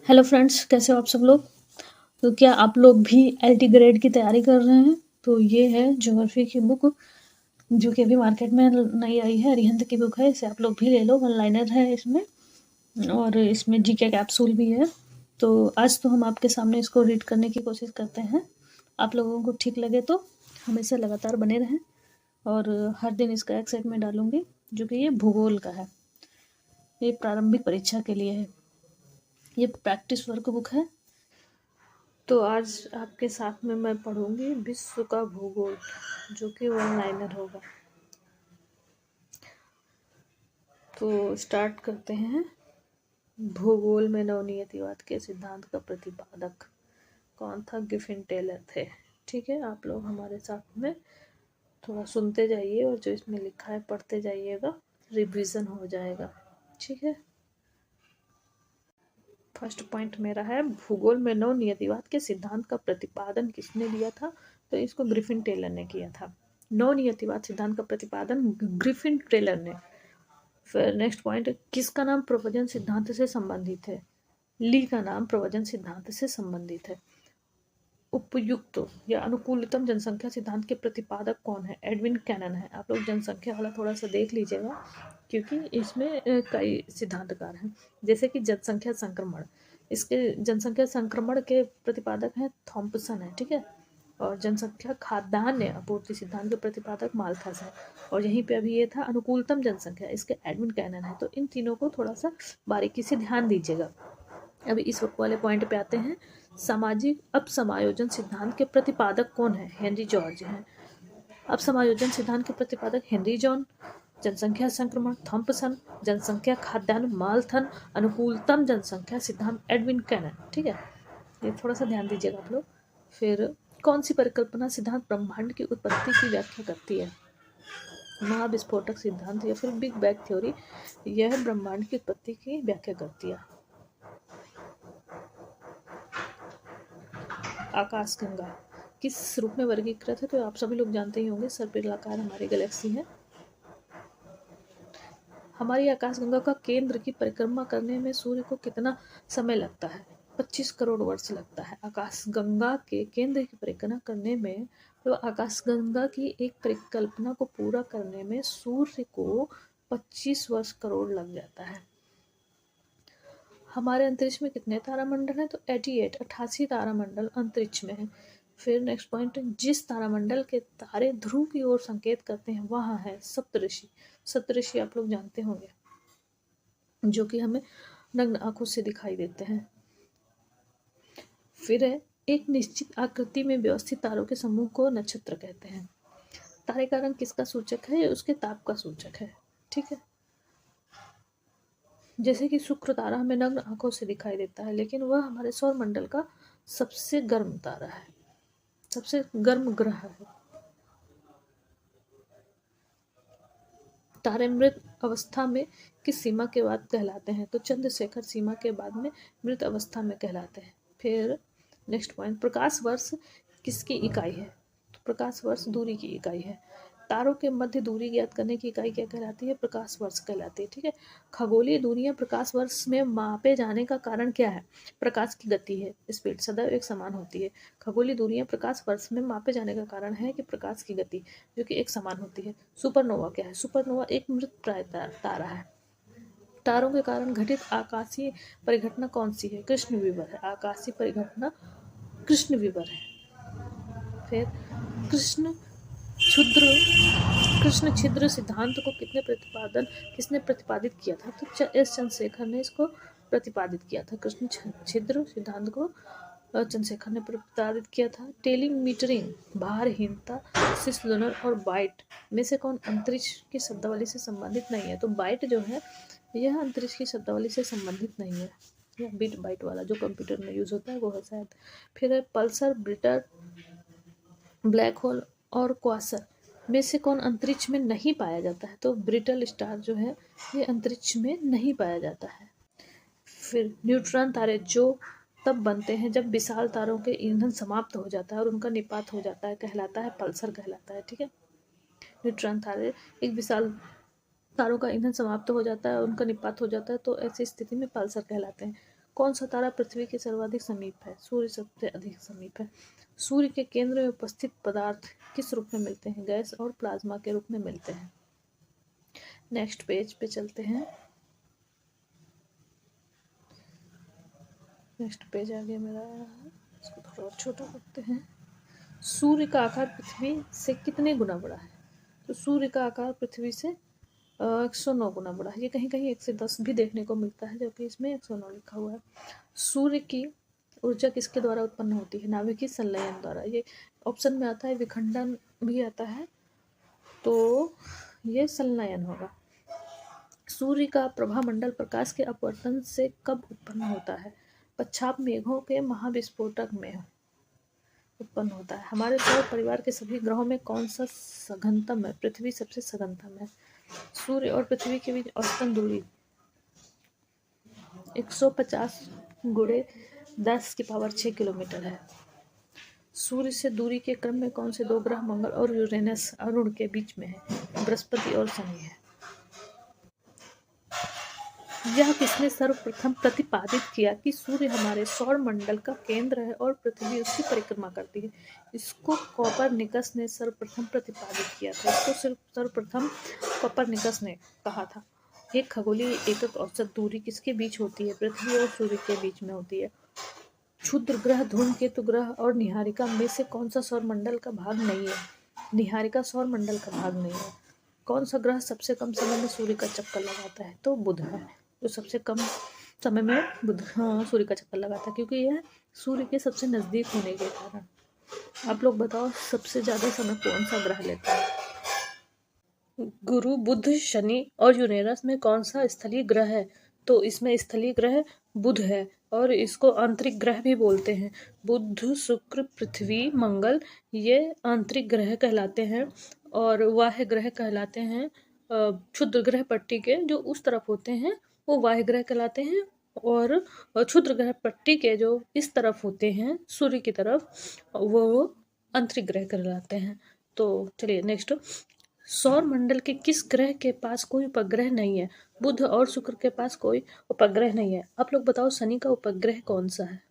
Hello friends, कैसे हो आप सब लोग। तो क्या आप लोग भी एलटी ग्रेड की तैयारी कर रहे हैं? तो ये है ज्योग्राफी की बुक जो कि अभी मार्केट में नई आई है। अरिहंत की बुक है, इसे आप लोग भी ले लो। वन लाइनर है इसमें और इसमें जीके कैप्सूल भी है। तो आज तो हम आपके सामने इसको रीड करने की कोशिश करते हैं। आप लोगों को ठीक लगे तो हमेशा लगातार बने रहें। और हर दिन इसका एक सेट में डालूंगी जो कि ये भूगोल का है। ये प्रारंभिक परीक्षा के लिए है। ये प्रैक्टिस वर्क बुक है। तो आज आपके साथ में मैं पढ़ूंगी विश्व का भूगोल जो कि वन लाइनर होगा। तो स्टार्ट करते हैं। भूगोल में नवनियतिवाद के सिद्धांत का प्रतिपादक कौन था? गिफिन टेलर थे। ठीक है, आप लोग हमारे साथ में थोड़ा सुनते जाइए और जो इसमें लिखा है पढ़ते जाइएगा, रिवीजन हो जाएगा। ठीक है, फर्स्ट पॉइंट मेरा है भूगोल में नवनियतिवाद के सिद्धांत का प्रतिपादन किसने दिया था? तो इसको ग्रिफिन टेलर ने किया था। नवनियतिवाद सिद्धांत का प्रतिपादन ग्रिफिन टेलर ने। फिर नेक्स्ट पॉइंट, किसका नाम प्रवचन सिद्धांत से संबंधित है? ली का नाम प्रवचन सिद्धांत से संबंधित है। उपयुक्त या अनुकूलतम जनसंख्या सिद्धांत के प्रतिपादक कौन है? एडविन कैनन है। आप लोग जनसंख्या वाला थोड़ा सा देख लीजिएगा क्योंकि इसमें कई सिद्धांतकार हैं। जैसे कि जनसंख्या संक्रमण, इसके जनसंख्या संक्रमण के प्रतिपादक हैं थॉम्पसन है। ठीक है, और जनसंख्या खाद्यान्न आपूर्ति सिद्धांत के प्रतिपादक माल्थस है। और यहीं पे अभी ये था अनुकूलतम जनसंख्या, इसके एडविन कैनन है। तो इन तीनों को थोड़ा सा बारीकी से ध्यान दीजिएगा। अभी इस वक्त वाले पॉइंट पे आते हैं। सामाजिक अपसमायोजन सिद्धांत के प्रतिपादक कौन है? हेनरी जॉर्ज हैं। अपसमायोजन सिद्धांत के प्रतिपादक हेनरी जॉन। जनसंख्या संक्रमण थॉम्पसन। जनसंख्या खाद्यान्न माल्थन। अनुकूलतम जनसंख्या सिद्धांत एडविन कैनन। ठीक है, ये थोड़ा सा ध्यान दीजिएगा आप लोग। फिर कौन सी परिकल्पना सिद्धांत ब्रह्मांड की उत्पत्ति की व्याख्या करती है? महाविस्फोटक सिद्धांत या फिर बिग बैंग थ्योरी, यह ब्रह्मांड की उत्पत्ति की व्याख्या करती है। आकाशगंगा किस रूप में वर्गीकृत है? तो आप सभी लोग जानते ही होंगे, सर्पिलाकार हमारी गैलेक्सी है। हमारी आकाशगंगा का केंद्र की परिक्रमा करने में सूर्य को कितना समय लगता है? 25 करोड़ वर्ष लगता है। आकाशगंगा के केंद्र की परिक्रमा करने में, तो आकाशगंगा की एक परिकल्पना को पूरा करने में सूर्य को 25 वर्ष करोड़ लग जाता है। हमारे अंतरिक्ष में कितने तारामंडल हैं? तो 88 तारामंडल अंतरिक्ष में है। फिर नेक्स्ट पॉइंट, जिस तारामंडल के तारे ध्रुव की ओर संकेत करते हैं वहाँ है सप्तऋषि। सप्तऋषि आप लोग जानते होंगे, जो कि हमें नग्न आंखों से दिखाई देते हैं। फिर है, एक निश्चित आकृति में व्यवस्थित तारों के समूह को नक्षत्र कहते हैं। तारे का रंग किसका सूचक है? उसके ताप का सूचक है। ठीक है, जैसे कि शुक्र तारा हमें नग्न आंखों से दिखाई देता है, लेकिन वह हमारे सौर मंडल का सबसे गर्म तारा है, सबसे गर्म ग्रह है। तारे मृत अवस्था में किस सीमा के बाद कहलाते हैं? तो चंद्रशेखर सीमा के बाद में मृत अवस्था में कहलाते हैं। फिर नेक्स्ट पॉइंट, प्रकाश वर्ष किसकी इकाई है? तो प्रकाश वर्ष दूरी की इकाई है। तारों के मध्य दूरी ज्ञात करने की इकाई क्या कहलाती है? प्रकाश वर्ष कहलाती है। ठीक है, खगोलीय दूरियां प्रकाश वर्ष में मापे जाने का कारण क्या है? प्रकाश की गति है, स्पीड सदैव एक समान होती है। खगोलीय दूरियां प्रकाश वर्ष में मापे जाने का कारण है कि प्रकाश की गति जो कि एक समान होती है। सुपरनोवा क्या है? सुपरनोवा एक मृत प्राय तारा है। तारों के कारण घटित आकाशीय परिघटना कौन सी है? कृष्ण विवर है। आकाशीय परिघटना कृष्ण विवर है। फिर कृष्ण छिद्र सिद्धांत को किसने प्रतिपादित किया था? तो एस चंद्रशेखर ने इसको प्रतिपादित किया था। कृष्ण छिद्र सिद्धांत को चंद्रशेखर ने प्रतिपादित किया था। टेलीमीटरिंग, भारहीनता, सिसलुनर और बाइट में से कौन अंतरिक्ष की शब्दावली से संबंधित नहीं है? तो बाइट जो है यह अंतरिक्ष की शब्दावली से संबंधित नहीं है। यह बिट बाइट वाला जो कंप्यूटर में यूज होता है वो है शायद। फिर है पल्सर, ब्रिटर, ब्लैक होल और क्वासर में से कौन अंतरिक्ष में नहीं पाया जाता है? तो ब्रिटल स्टार जो है ये अंतरिक्ष में नहीं पाया जाता है। फिर न्यूट्रॉन तारे जो तब बनते हैं जब विशाल तारों के ईंधन समाप्त हो जाता है और उनका निपात हो जाता है, कहलाता है पल्सर कहलाता है। ठीक है, न्यूट्रॉन तारे, एक विशाल तारों का ईंधन समाप्त हो जाता है और उनका निपात हो जाता है, तो ऐसी स्थिति में पल्सर कहलाते हैं। कौन सा तारा पृथ्वी के सर्वाधिक समीप है? सूर्य सबसे अधिक समीप है। सूर्य के केंद्र में उपस्थित पदार्थ किस रूप में मिलते हैं? गैस और प्लाज्मा के रूप में मिलते हैं। नेक्स्ट पेज पे चलते हैं। नेक्स्ट पेज आ गया मेरा, इसको थोड़ा और छोटा करते हैं। सूर्य का आकार पृथ्वी से कितने गुना बड़ा है? तो सूर्य का आकार पृथ्वी से 109 गुना बड़ा है। ये कहीं कहीं 1 से 10 भी देखने को मिलता है, जबकि इसमें 109 लिखा हुआ है। सूर्य की ऊर्जा किसके द्वारा उत्पन्न होती है? नाभिकीय संलयन द्वारा। ये ऑप्शन में आता है, विखंडन भी आता है, तो ये संलयन होगा। सूर्य का प्रभामंडल प्रकाश के अपवर्तन से कब उत्पन्न होता है? पश्चात मेघों के महाविस्फोटक में उत्पन्न होता है। हमारे सौर परिवार के सभी ग्रहों में कौन सा सघनतम है? पृथ्वी सबसे सघनतम है। सूर्य और पृथ्वी के बीच औसतन दूरी 150 गुणे 10⁻6 किलोमीटर है। सूर्य से दूरी के क्रम में कौन से दो ग्रह मंगल और यूरेनस अरुण के बीच में है? बृहस्पति और शनि है। यह किसने सर्वप्रथम प्रतिपादित किया कि सूर्य हमारे सौर मंडल का केंद्र है और पृथ्वी उसकी परिक्रमा करती है? इसको कोपरनिकस ने सर्वप्रथम प्रतिपादित किया था। इसको सिर्फ सर्वप्रथम कोपरनिकस ने कहा था। एक खगोलीय एकक औसत दूरी किसके बीच होती है? पृथ्वी और सूर्य के बीच में होती है। क्षुद्र ग्रह, धूमकेतु ग्रह और निहारिका में से कौन सा सौर मंडल का भाग नहीं है? निहारिका सौर मंडल का भाग नहीं है। कौन सा ग्रह सबसे कम समय में सूर्य का चक्कर लगाता है? तो बुध है, जो सबसे कम समय में बुध सूर्य का चक्कर लगाता है, क्योंकि यह सूर्य के सबसे नज़दीक होने के कारण। आप लोग बताओ सबसे ज़्यादा समय कौन सा ग्रह लेता है? गुरु, बुध, शनि और यूरेनस में कौन सा स्थलीय ग्रह है? तो इसमें स्थलीय ग्रह बुध है, और इसको आंतरिक ग्रह भी बोलते हैं। बुध, शुक्र, पृथ्वी, मंगल ये आंतरिक ग्रह कहलाते हैं, और बाह्य ग्रह कहलाते हैं। क्षुद्र ग्रह पट्टी के जो उस तरफ होते हैं वो बाह्य ग्रह कहलाते हैं, और क्षुद्र ग्रह पट्टी के जो इस तरफ होते हैं सूर्य की तरफ, वो आंतरिक ग्रह कहलाते हैं। तो चलिए नेक्स्ट। सौर मंडल के किस ग्रह के पास कोई उपग्रह नहीं है? बुध और शुक्र के पास कोई उपग्रह नहीं है। आप लोग बताओ शनि का उपग्रह कौन सा है?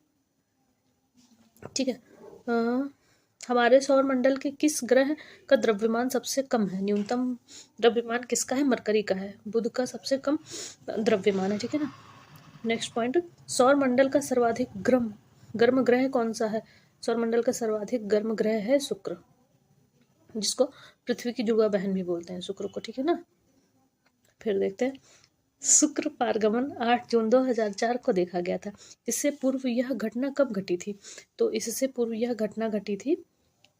ठीक है, हमारे सौर मंडल के किस ग्रह का द्रव्यमान सबसे कम है? न्यूनतम द्रव्यमान किसका है? मरकरी का है। बुध का सबसे कम द्रव्यमान है। ठीक है ना। नेक्स्ट पॉइंट, सौर मंडल का सर्वाधिक गर्म ग्रह कौन सा है? सौर मंडल का सर्वाधिक गर्म ग्रह है शुक्र, जिसको पृथ्वी की जुड़वा बहन भी बोलते हैं शुक्र को। ठीक है ना। फिर देखते हैं, शुक्र पारगमन 8 जून 2004 को देखा गया था। इससे पूर्व यह घटना कब घटी थी? तो इससे पूर्व यह घटना घटी थी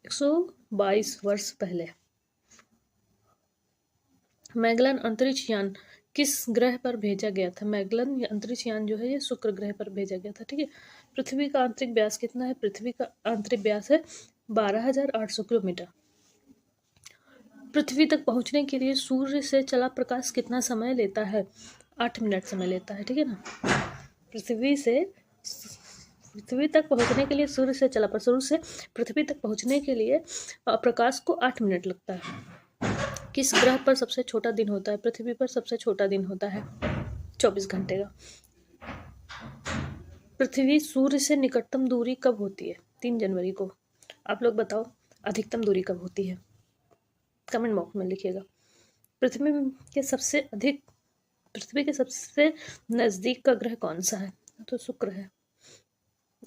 122 वर्ष पहले। मैगलन अंतरिक्ष यान किस ग्रह पर भेजा गया था? मैगलन अंतरिक्ष यान जो है ये शुक्र ग्रह पर भेजा गया था। ठीक है। पृथ्वी का आंतरिक व्यास कितना है? पृथ्वी का आंतरिक व्यास है 12,800 किलोमीटर। पृथ्वी तक पहुंचने के लिए सूर्य से चला प्रकाश कितना समय लेता है? 8 मिनट समय लेता है। ठीक है ना। पृथ्वी तक पहुंचने के लिए सूर्य से पृथ्वी तक पहुंचने के लिए प्रकाश को 8 मिनट लगता है। किस ग्रह पर सबसे छोटा दिन होता है? पृथ्वी पर सबसे छोटा दिन होता है 24 घंटे का। पृथ्वी सूर्य से निकटतम दूरी कब होती है? 3 जनवरी को। आप लोग बताओ अधिकतम दूरी कब होती है? कमेंट बॉक्स में लिखिएगा। पृथ्वी के सबसे नज़दीक का ग्रह कौन सा है? तो शुक्र है।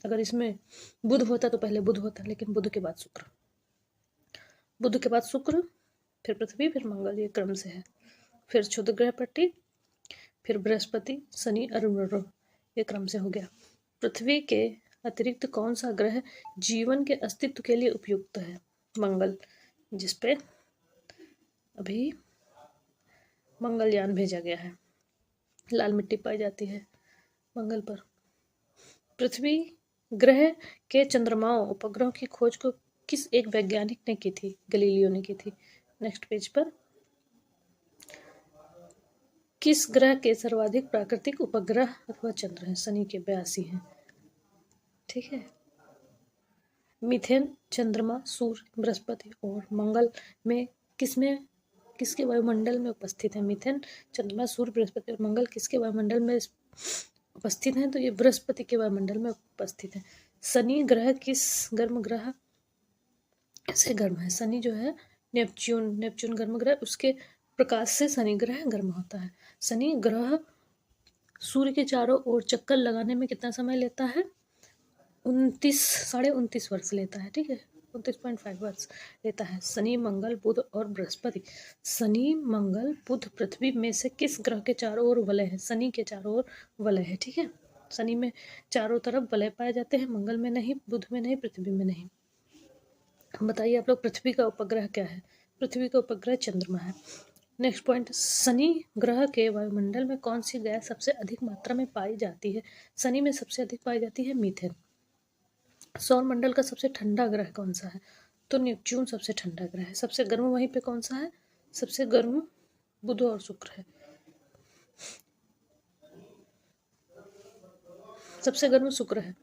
अगर इसमें बुध होता तो पहले बुध होता, लेकिन बुध के बाद शुक्र, फिर पृथ्वी, फिर मंगल, ये क्रम से है। फिर क्षुद्र ग्रह पट्टी, फिर बृहस्पति, शनि, अरुण, ये क्रम से हो गया। पृथ्वी के अतिरिक्त कौन सा ग्रह जीवन के अस्तित्व के लिए उपयुक्त है? मंगल, जिसपे अभी मंगलयान भेजा गया है। लाल मिट्टी पाई जाती है मंगल पर। पृथ्वी ग्रह के चंद्रमाओं उपग्रहों की खोज को किस एक वैज्ञानिक ने की थी? गैलीलियो ने की थी। नेक्स्ट पेज पर, किस ग्रह के सर्वाधिक प्राकृतिक उपग्रह अथवा चंद्र हैं? शनि के 82 हैं। ठीक है। मीथेन, चंद्रमा, सूर्य, बृहस्पति और मंगल में किसके वायुमंडल में उपस्थित है? मीथेन, चंद्रमा, सूर्य, बृहस्पति और मंगल किसके वायुमंडल में उपस्थित हैं, तो ये बृहस्पति के वायुमंडल में उपस्थित है। शनि ग्रह किस गर्म ग्रह से गर्म है? शनि जो है नेपच्यून गर्म ग्रह, उसके प्रकाश से शनि ग्रह गर्म होता है। शनि ग्रह सूर्य के चारों ओर चक्कर लगाने में कितना समय लेता है? 29 वर्ष लेता है, ठीक है, 29.5 वर्ष लेता है। शनि मंगल बुध और बृहस्पति। शनि मंगल बुध पृथ्वी में से किस ग्रह के चारों ओर वलय है? शनि के चारों ओर वलय है, ठीक है। शनि में चारों तरफ वलय पाए जाते हैं, मंगल में नहीं, बुध में नहीं, पृथ्वी में नहीं। बताइए आप लोग, पृथ्वी का उपग्रह क्या है? पृथ्वी का उपग्रह चंद्रमा है। नेक्स्ट पॉइंट, शनि ग्रह के वायुमंडल में कौन सी गैस सबसे अधिक मात्रा में पाई जाती है? शनि में सबसे अधिक पाई जाती है मीथेन। सौर मंडल का सबसे ठंडा ग्रह कौन सा है? तो नेपच्यून सबसे ठंडा ग्रह है। सबसे गर्म वहीं पे कौन सा है? सबसे गर्म बुध और शुक्र है। सबसे गर्म शुक्र है।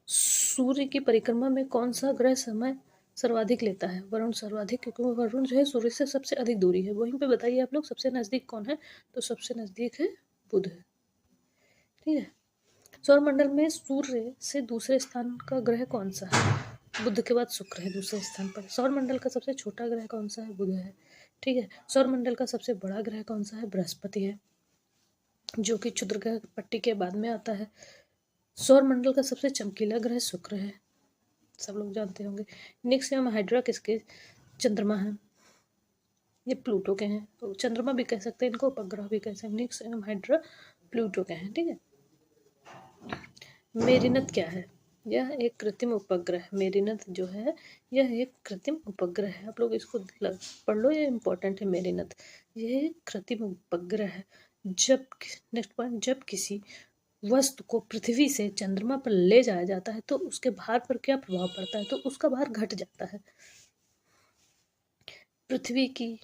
सूर्य की परिक्रमा में कौन सा ग्रह समय सर्वाधिक लेता है? वरुण सर्वाधिक, क्योंकि वरुण जो है सूर्य से सबसे अधिक दूरी है। वहीं पे बताइए आप लोग, सबसे नजदीक कौन है? तो सबसे नजदीक है बुध है, ठीक है। सौर मंडल में सूर्य से दूसरे स्थान का ग्रह कौन सा है? बुध के बाद शुक्र है दूसरे स्थान पर। सौर मंडल का सबसे छोटा ग्रह कौन सा है? बुध है, ठीक है। सौर मंडल का सबसे बड़ा ग्रह कौन सा है? बृहस्पति है, जो कि क्षुद्र ग्रह पट्टी के बाद में आता है। सौर मंडल का सबसे चमकीला ग्रह शुक्र है, सब लोग जानते होंगे। नेक्स्ट एम हाइड्रा किसके चंद्रमा है? ये प्लूटो के हैं, तो चंद्रमा भी कह सकते हैं इनको, उपग्रह भी कह सकते हैं। नेक्स्ट एम हाइड्रा प्लूटो के हैं, ठीक है। मेरिनथ क्या है? यह एक कृत्रिम उपग्रह। मेरिनथ जो है यह एक कृत्रिम उपग्रह है। आप लोग इसको पढ़ लो, ये इंपॉर्टेंट है। मेरिनथ यह एक कृत्रिम उपग्रह है। जब नेक्स्ट पॉइंट, जब किसी वस्तु को पृथ्वी से चंद्रमा पर ले जाया जाता है तो उसके भार पर क्या प्रभाव पड़ता है? तो उसका भार घट जाता है। पृथ्वी की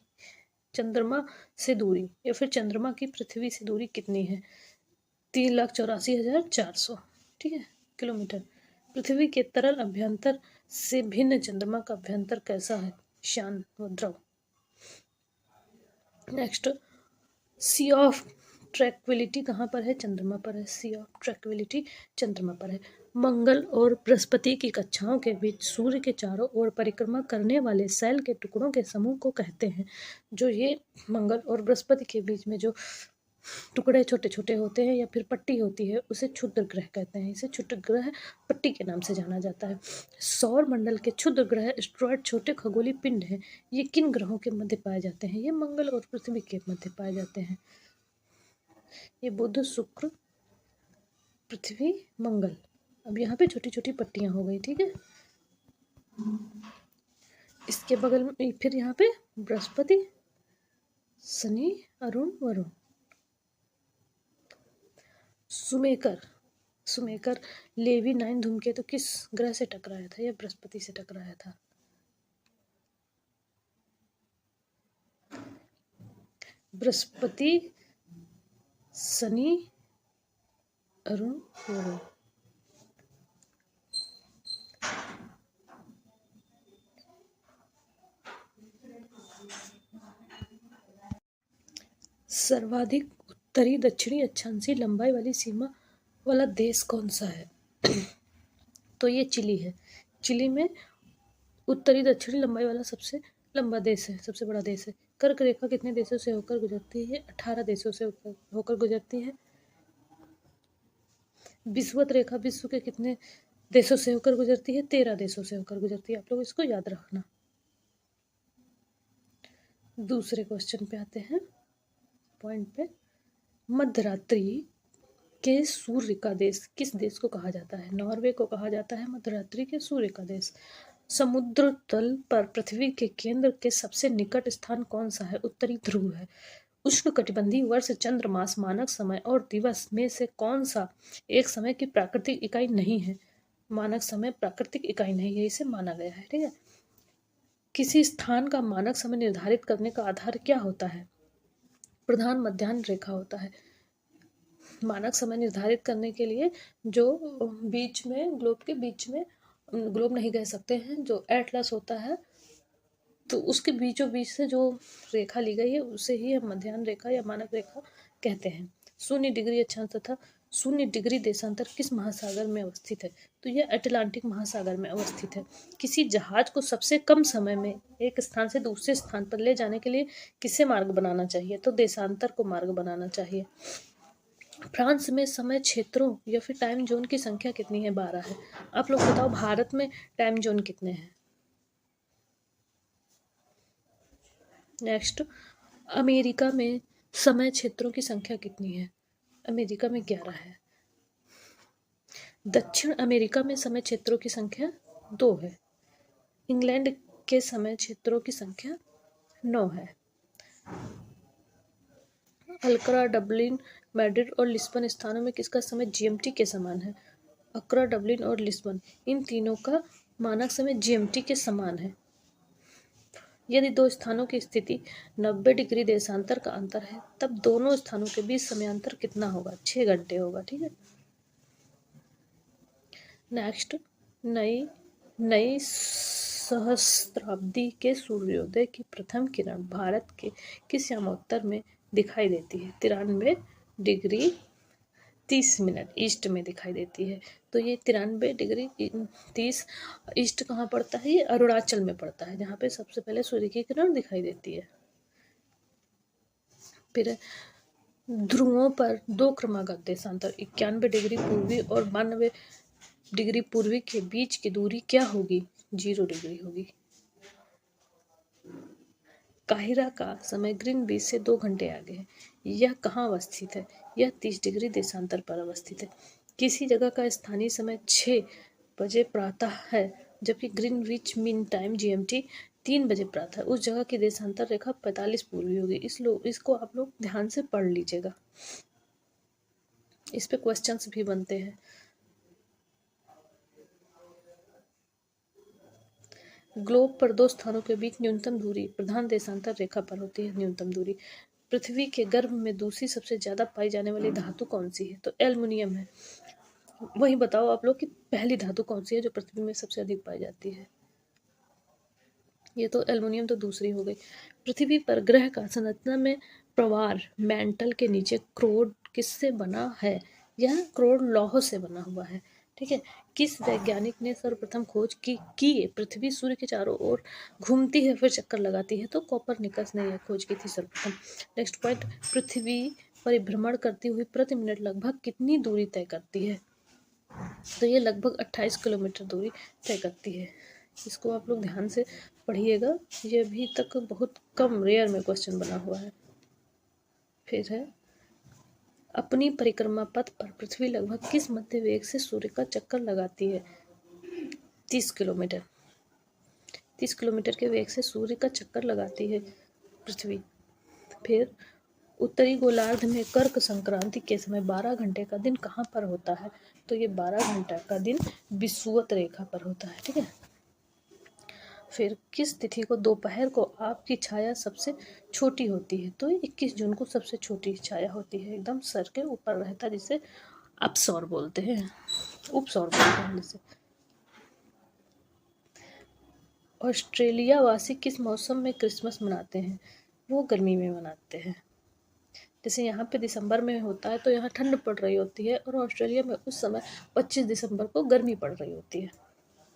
चंद्रमा से दूरी या फिर चंद्रमा की पृथ्वी से दूरी कितनी है? 3,84,400, ठीक है, किलोमीटर। पृथ्वी के तरल अभ्यंतर से भिन्न चंद्रमा का अभ्यंतर कैसा है? शांत व द्रव। नेक्स्ट, सी ऑफ ट्रैंक्विलिटी कहाँ पर है? चंद्रमा पर है। सी ऑफ ट्रैंक्विलिटी चंद्रमा पर है। मंगल और बृहस्पति की कक्षाओं के बीच सूर्य के चारों ओर परिक्रमा करने वाले शैल के टुकड़ों के समूह को कहते हैं। जो ये मंगल और बृहस्पति के बीच में जो टुकड़े छोटे छोटे होते हैं या फिर पट्टी होती है, उसे क्षुद्र ग्रह कहते हैं। इसे क्षुद्र ग्रह पट्टी के नाम से जाना जाता है। सौर मंडल के क्षुद्र ग्रह एस्टेरॉयड छोटे खगोलीय पिंड हैं। ये किन ग्रहों के मध्य पाए जाते हैं? ये मंगल और पृथ्वी के मध्य पाए जाते हैं। ये बुध शुक्र पृथ्वी मंगल। अब यहाँ पे छोटी छोटी पट्टियां हो गई, ठीक है। इसके बगल में फिर यहाँ पे बृहस्पति, शनि, अरुण, वरुण। सुमेकर लेवी 9 धूमकेतु किस ग्रह से टकराया था? यह बृहस्पति से टकराया था। बृहस्पति, शनि, अरुण, वरुण। सर्वाधिक उत्तरी दक्षिणी अक्षांशीय लंबाई वाली सीमा वाला देश कौन सा है? तो ये चिली है। चिली में उत्तरी दक्षिणी लंबाई वाला सबसे लंबा देश है, सबसे बड़ा देश है। कर्क रेखा कितने देशों से होकर गुजरती है? 18 देशों से होकर गुजरती है। विषुवत रेखा विश्व के कितने देशों से होकर गुजरती है? 13 देशों से होकर गुजरती है। आप लोग इसको याद रखना। दूसरे क्वेश्चन पे आते हैं, पॉइंट पे। मध्यरात्रि के सूर्य का देश किस देश को कहा जाता है? नॉर्वे को कहा जाता है मध्यरात्रि के सूर्य का देश। समुद्र तल पर पृथ्वी के केंद्र के सबसे निकट स्थान कौन सा है? उत्तरी ध्रुव है। उष्णकटिबंधीय वर्ष, चंद्र मास, मानक समय और दिवस में से कौन सा एक समय की प्राकृतिक इकाई नहीं है? मानक समय प्राकृतिक इकाई नहीं है, इसे माना गया है, ठीक है। किसी स्थान का मानक समय निर्धारित करने का आधार क्या होता है? प्रधान मध्याह्न रेखा होता है। मानक समय निर्धारित करने के लिए जो बीच में ग्लोब के बीच में, ग्लोब नहीं कह सकते हैं, जो एटलस होता है, तो उसके बीचों बीच से जो रेखा ली गई है उसे ही हम मध्याह्न रेखा या मानक रेखा कहते हैं। 0 डिग्री अक्षांश तथा 0 डिग्री देशांतर किस महासागर में अवस्थित है? तो यह अटलांटिक महासागर में अवस्थित है। किसी जहाज को सबसे कम समय में एक स्थान से दूसरे स्थान पर ले जाने के लिए किसे मार्ग बनाना चाहिए? तो देशांतर को मार्ग बनाना चाहिए। फ्रांस में समय क्षेत्रों या फिर टाइम जोन की संख्या कितनी है? 12 है। आप लोग बताओ भारत में टाइम जोन कितने हैं? नेक्स्ट, अमेरिका में समय क्षेत्रों की संख्या कितनी है? अमेरिका में 11 है। दक्षिण अमेरिका में समय क्षेत्रों की संख्या 2 है। इंग्लैंड के समय क्षेत्रों की संख्या 9 है। अल्करा, डबलिन, मैड्रिड और लिस्बन स्थानों में किसका समय जीएमटी के समान है? अक्रा, डबलिन और लिस्बन, इन तीनों का मानक समय जीएमटी के समान है। यदि दो स्थानों की स्थिति 90 डिग्री देशांतर का अंतर है, तब दोनों स्थानों के बीच समयांतर कितना होगा? 6 घंटे होगा। ठीक है। नेक्स्ट, नई नई सहस्त्राब्दी के सूर्योदय की प्रथम किरण भारत के किस यामोत्तर में दिखाई देती है? 93 डिग्री 30 मिनट ईस्ट में दिखाई देती है। तो ये 93 डिग्री 30 ईस्ट कहाँ पड़ता है? ये अरुणाचल में पड़ता है, जहाँ पे सबसे पहले सूर्य की किरण दिखाई देती है। फिर ध्रुवों पर 2 क्रमागत देशांतर 91 डिग्री पूर्वी और 92 डिग्री पूर्वी के बीच की दूरी क्या होगी? 0 डिग्री होगी। काहिरा का समय ग्रीनविच से 2 घंटे आगे है। यह कहाँ अवस्थित है? यह 30 डिग्री देशांतर पर अवस्थित है। किसी जगह का स्थानीय समय 6 बजे प्रातः है, जबकि ग्रीनविच मीन टाइम जीएमटी 3 बजे प्रातः है। उस जगह की देशांतर रेखा 45 पूर्वी होगी। इसको आप लोग ध्यान से पढ़ लीजिएगा, इस पे क्वेश्चंस भी बनते हैं। ग्लोब पर 2 स्थानों के बीच न्यूनतम दूरी प्रधान देशांतर रेखा पर होती है। न्यूनतम दूरी पृथ्वी के गर्भ में दूसरी सबसे ज्यादा पाई जाने वाली धातु कौन सी है? तो एल्युमिनियम है। वही बताओ आप लोग कि पहली धातु कौन सी है जो पृथ्वी में सबसे अधिक पाई जाती है? ये तो एल्युमिनियम तो दूसरी हो गई। पृथ्वी पर ग्रह का संरचना में प्रवार मैंटल के नीचे क्रोड किससे बना है? यह क्रोड लौह से बना हुआ है। ठीक है। किस वैज्ञानिक ने सर्वप्रथम खोज की पृथ्वी सूर्य के चारों ओर घूमती है फिर चक्कर लगाती है? तो कोपरनिकस ने यह खोज की थी सर्वप्रथम। नेक्स्ट पॉइंट, पृथ्वी परिभ्रमण करती हुई प्रति मिनट लगभग कितनी दूरी तय करती है? तो ये लगभग 28 किलोमीटर दूरी तय करती है। इसको आप लोग ध्यान से पढ़िएगा, ये अभी तक बहुत कम रेयर में क्वेश्चन बना हुआ है। फिर है, अपनी परिक्रमा पथ पर पृथ्वी लगभग किस मध्य वेग से सूर्य का चक्कर लगाती है? 30 किलोमीटर। 30 किलोमीटर के वेग से सूर्य का चक्कर लगाती है पृथ्वी। फिर उत्तरी गोलार्ध में कर्क संक्रांति के समय 12 घंटे का दिन कहाँ पर होता है? तो ये 12 घंटा का दिन विषुवत रेखा पर होता है। ठीक है। फिर किस तिथि को दोपहर को आपकी छाया सबसे छोटी होती है? तो 21 जून को सबसे छोटी छाया होती है, एकदम सर के ऊपर रहता है, जिसे अपसौर बोलते हैं, उपसौर बोलते हैं जिसे। ऑस्ट्रेलिया वासी किस मौसम में क्रिसमस मनाते हैं? वो गर्मी में मनाते हैं। जैसे यहाँ पे दिसंबर में होता है तो यहाँ ठंड पड़ रही होती है, और ऑस्ट्रेलिया में उस समय 25 दिसंबर को गर्मी पड़ रही होती है।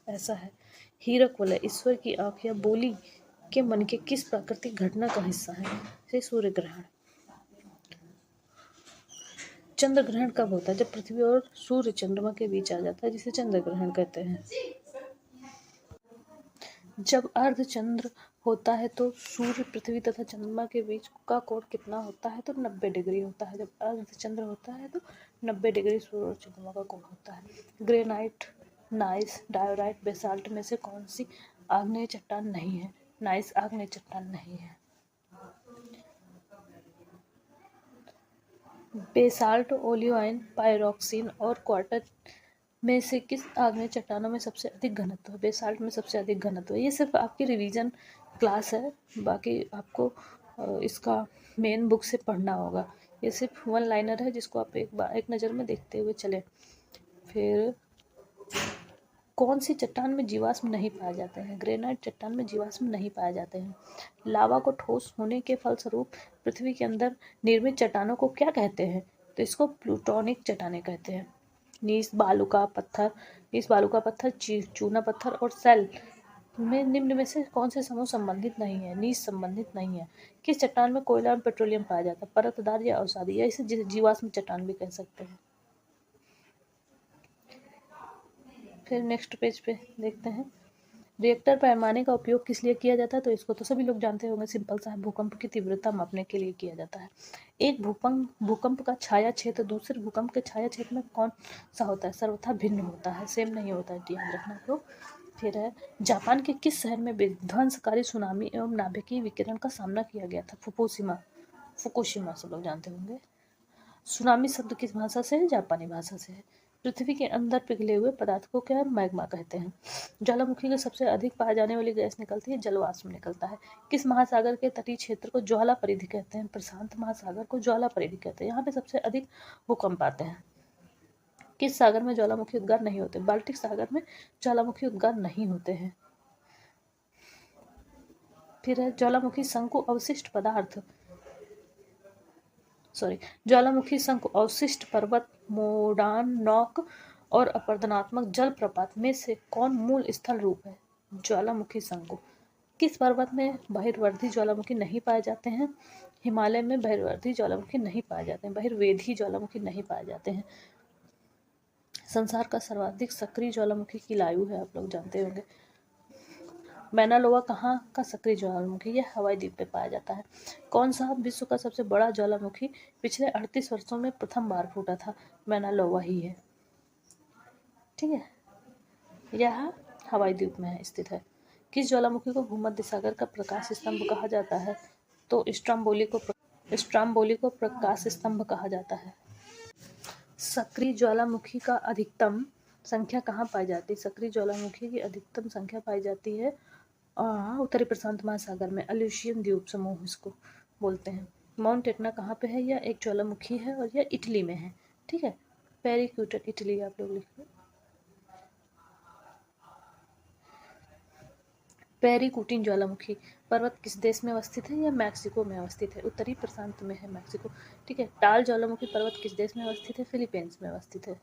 ऐसा है। हीरक वलय ईश्वर की आँख या बोली के मन के किस प्राकृतिक घटना का हिस्सा है? जैसे सूर्य ग्रहण। चंद्र ग्रहण कब होता है? जब पृथ्वी और सूर्य चंद्रमा के बीच आ जाता है, जिसे चंद्र ग्रहण कहते हैं। जब अर्धचंद्र होता है तो सूर्य पृथ्वी तथा चंद्रमा के बीच का कोण कितना होता है? तो 90 डिग्री होता है। जब अर्धचंद्र होता है तो 90 डिग्री सूर्य और चंद्रमा का कोण होता है। ग्रेनाइट, नाइस, डायोराइट, बेसाल्ट में से कौन सी आग्नेय चट्टान नहीं है? नाइस आग्नेय चट्टान नहीं है। बेसाल्ट, ओलियोइन, पायरोक्सिन और क्वार्टज में से किस आग्नेय चट्टानों में सबसे अधिक घनत्व है? बेसाल्ट में सबसे अधिक घनत्व है। ये सिर्फ आपकी रिवीजन क्लास है, बाकी आपको इसका मेन बुक से पढ़ना होगा। ये सिर्फ 1 लाइनर है, जिसको आप एक नज़र में देखते हुए चले। फिर कौन सी चट्टान में जीवाश्म नहीं पाए जाते हैं? ग्रेनाइट चट्टान में जीवाश्म नहीं पाए जाते हैं। लावा को ठोस होने के फलस्वरूप पृथ्वी के अंदर निर्मित चट्टानों को क्या कहते हैं? तो इसको प्लूटोनिक चट्टानें कहते हैं। नीस बालू का पत्थर, चूना पत्थर और सेल में निम्न में से कौन से समूह संबंधित नहीं है? नीस संबंधित नहीं है। किस चट्टान में कोयला और पेट्रोलियम पाया जाता है? परतदार या अवसादी, या इसे जीवाश्म चट्टान भी कह सकते हैं। फिर नेक्स्ट पेज पे देखते हैं, रिएक्टर पैमाने का उपयोग किस लिए किया जाता है? तो इसको तो सभी लोग जानते होंगे, सिंपल सा है, भूकंप की तीव्रता मापने के लिए किया जाता है। एक भूकंप का छाया क्षेत्र दूसरे भूकंप के छाया क्षेत्र में कौन सा होता है? सर्वथा भिन्न होता है, सेम नहीं होता है, याद रखना लोग। फिर है, जापान के किस शहर में विध्वंसकारी सुनामी एवं नाभिकीय विकिरण का सामना किया गया था? फुकुशिमा सब लोग जानते होंगे। सुनामी शब्द किस भाषा से है? जापानी भाषा से है। पृथ्वी के अंदर पिघले हुए पदार्थ को क्या मैग्मा कहते हैं। ज्वालामुखी के सबसे अधिक पाए जाने वाली गैस निकलती है, जलवाष्प निकलता है। किस महासागर के तटीय क्षेत्र को ज्वाला परिधि कहते हैं? प्रशांत महासागर को ज्वाला परिधि कहते हैं। यहाँ पे सबसे अधिक भूकंप आते हैं। किस सागर में ज्वालामुखी उद्गार नहीं होते? बाल्टिक सागर में ज्वालामुखी उद्गार नहीं होते हैं। फिर है, ज्वालामुखी शंकु अवशिष्ट पर्वत, मोडान नॉक और अपरदनात्मक जलप्रपात में से कौन मूल स्थल रूप है? ज्वालामुखी शंकु। किस पर्वत में बहिर्वर्धी ज्वालामुखी नहीं पाए जाते हैं? हिमालय में बहिर्वर्धी ज्वालामुखी नहीं पाए जाते हैं, बहिर्वेधी ज्वालामुखी नहीं पाए जाते हैं। संसार का सर्वाधिक सक्रिय ज्वालामुखी की आयु है, आप लोग जानते होंगे। मैना लोवा कहाँ का सक्रिय ज्वालामुखी? यह हवाई द्वीप पे पाया जाता है। कौन सा विश्व का सबसे बड़ा ज्वालामुखी पिछले 38 वर्षों में प्रथम बार फूटा था? मैना लोवा ही है, ठीक है। यह हवाई द्वीप में स्थित है। किस ज्वालामुखी को भूमध्य सागर का प्रकाश स्तंभ कहा जाता है? तो स्ट्राम्बोली को प्रकाश स्तंभ कहा जाता है। सक्रिय ज्वालामुखी का अधिकतम संख्या कहाँ पाई जाती है? सक्रिय ज्वालामुखी की अधिकतम संख्या पाई जाती है उत्तरी प्रशांत महासागर में, अल्यूशियन द्वीप समूह इसको बोलते हैं। माउंट एटना कहाँ पे है? यह एक ज्वालामुखी है और यह इटली में है, ठीक है। पेरिक्यूटन इटली आप लोग लिख लो। पेरिकुटिन ज्वालामुखी पर्वत किस देश में अवस्थित है? यह मैक्सिको में अवस्थित है, उत्तरी प्रशांत में है मैक्सिको, ठीक है। टाल ज्वालामुखी पर्वत किस देश में अवस्थित है? फिलीपींस में अवस्थित है।